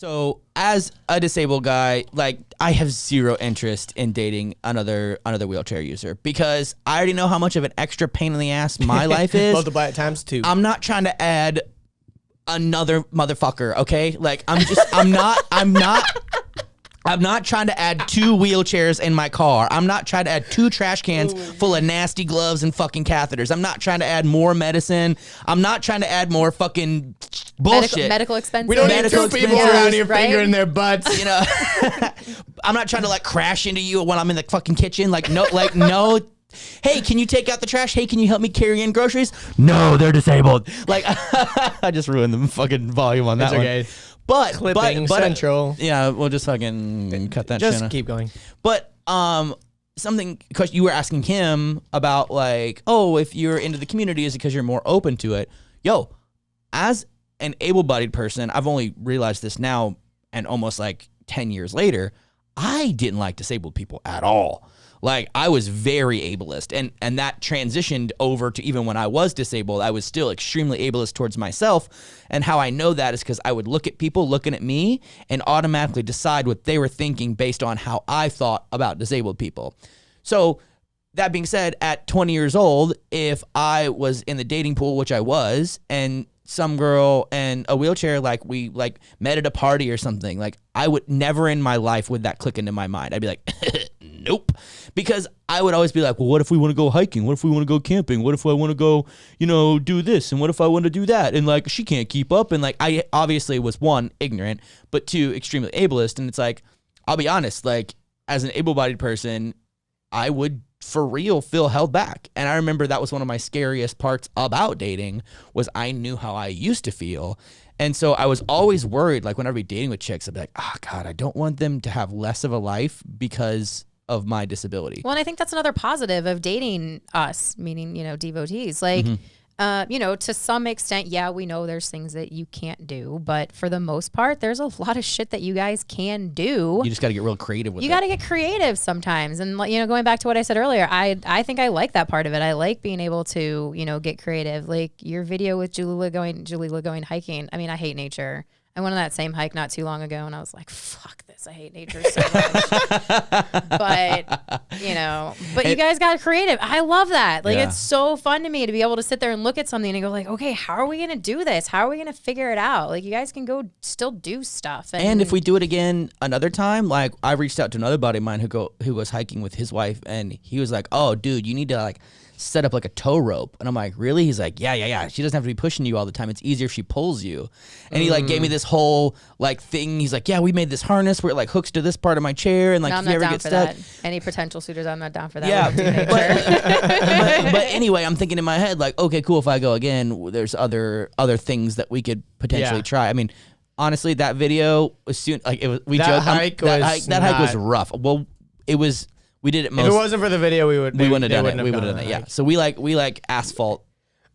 So as a disabled guy, like I have zero interest in dating another wheelchair user because I already know how much of an extra pain in the ass my life is. Multiply it times 2. I'm not trying to add another motherfucker, okay? Like I'm not trying to add 2 wheelchairs in my car. I'm not trying to add 2 trash cans full of nasty gloves and fucking catheters. I'm not trying to add more medicine. I'm not trying to add more fucking bullshit. Medical expenses. We don't need 2 people around here fingering their butts. You know, I'm not trying to like crash into you when I'm in the fucking kitchen. Like no. Hey, can you take out the trash? Hey, can you help me carry in groceries? No, they're disabled. Like, I just ruined the fucking volume on that one. Okay. But Clipping central. Yeah, we'll just fucking cut that. Just channel. keep going. But something because you were asking him about like, oh, if you're into the community, is it because you're more open to it? Yo, as an able-bodied person, I've only realized this now, and almost like 10 years later, I didn't like disabled people at all. Like I was very ableist and that transitioned over to even when I was disabled, I was still extremely ableist towards myself. And how I know that is because I would look at people looking at me and automatically decide what they were thinking based on how I thought about disabled people. So that being said, at 20 years old, if I was in the dating pool, which I was, and some girl and a wheelchair, like we like met at a party or something, like I would never in my life would that click into my mind. I'd be like, nope. Because I would always be like, well, what if we want to go hiking? What if we want to go camping? What if I want to go, do this? And what if I want to do that? And like, she can't keep up. And like, I obviously was 1, ignorant, but 2, extremely ableist. And it's like, I'll be honest, like as an able-bodied person, I would for real feel held back. And I remember that was one of my scariest parts about dating was I knew how I used to feel. And so I was always worried, like whenever I'd be dating with chicks, I'd be like, oh God, I don't want them to have less of a life because of my disability. Well, and I think that's another positive of dating us, meaning, devotees. Like, to some extent, yeah, we know there's things that you can't do, but for the most part, there's a lot of shit that you guys can do. You just got to get real creative with it. You got to get creative sometimes. And, going back to what I said earlier, I think I like that part of it. I like being able to, get creative. Like your video with Jalila going hiking. I mean, I hate nature. I went on that same hike not too long ago and I was like, fuck this. I hate nature so much. But you guys got creative. I love that. Like, It's so fun to me to be able to sit there and look at something and go like, okay, how are we going to do this? How are we going to figure it out? Like, you guys can go still do stuff. And if we do it again another time, like I reached out to another buddy of mine who was hiking with his wife and he was like, oh, dude, you need to like set up like a tow rope. And I'm like, really? He's like, yeah. She doesn't have to be pushing you all the time. It's easier if she pulls you. And he like gave me this whole like thing. He's like, yeah, we made this harness where it like hooks to this part of my chair. And like, if you ever get stuck. That. Any potential suitors, I'm not down for that. Yeah. But anyway, I'm thinking in my head, like, okay, cool. If I go again, there's other things that we could potentially try. I mean, honestly, that video was soon, like it was, that hike was rough. Well, it was, we did it most. If it wasn't for the video, we wouldn't have done it. We would have done it. Yeah. So we like asphalt.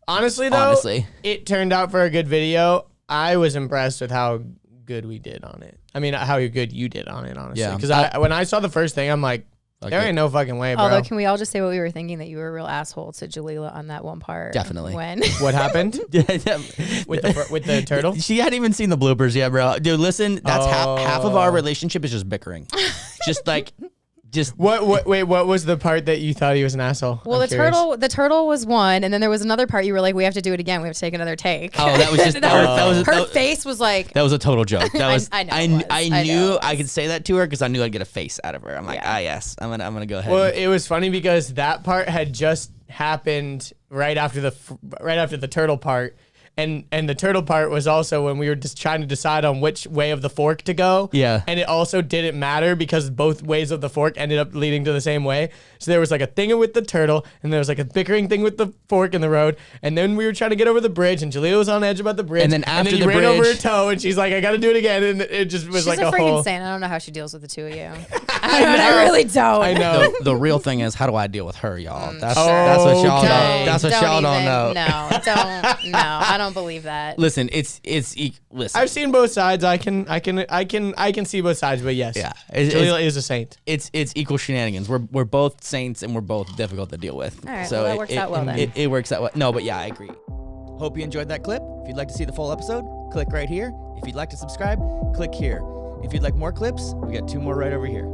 Honestly, though, it turned out for a good video. I was impressed with how good we did on it. I mean, how good you did on it, honestly. Yeah. Because when I saw the first thing, I'm like, there ain't no fucking way, bro. Although, can we all just say what we were thinking, that you were a real asshole to Jalila on that one part? Definitely. When? What happened? with the turtle? She hadn't even seen the bloopers yet, bro. Dude, listen, that's half of our relationship is just bickering. What was the part that you thought he was an asshole? Well, the turtle was one, and then there was another part you were like, we have to do it again. We have to take another take. Oh, that was just her face was like, that was a total joke. That was I knew I could say that to her because I knew I'd get a face out of her. I'm like, yes, I'm gonna go ahead. Well, it was funny because that part had just happened right after the turtle part. And the turtle part was also when we were just trying to decide on which way of the fork to go. Yeah. And it also didn't matter because both ways of the fork ended up leading to the same way. So there was like a thing with the turtle, and there was like a bickering thing with the fork in the road. And then we were trying to get over the bridge, and Jalila was on edge about the bridge. And then after you ran over her toe, and she's like, I got to do it again. And it just was She's like a freaking whole... saint. I don't know how she deals with the two of you. I really don't. I know. The real thing is, how do I deal with her, y'all? That's what y'all don't. That's what y'all don't know. No, don't. No, I don't believe that. Listen, listen. I've seen both sides. I can see both sides, but yes. Yeah. Jalila is a saint. It's equal shenanigans. We're both saints and we're both difficult to deal with. All right, so well, that works out well then. It works out well. No, but yeah, I agree. Hope you enjoyed that clip. If you'd like to see the full episode, click right here. If you'd like to subscribe, click here. If you'd like more clips, we got 2 more right over here.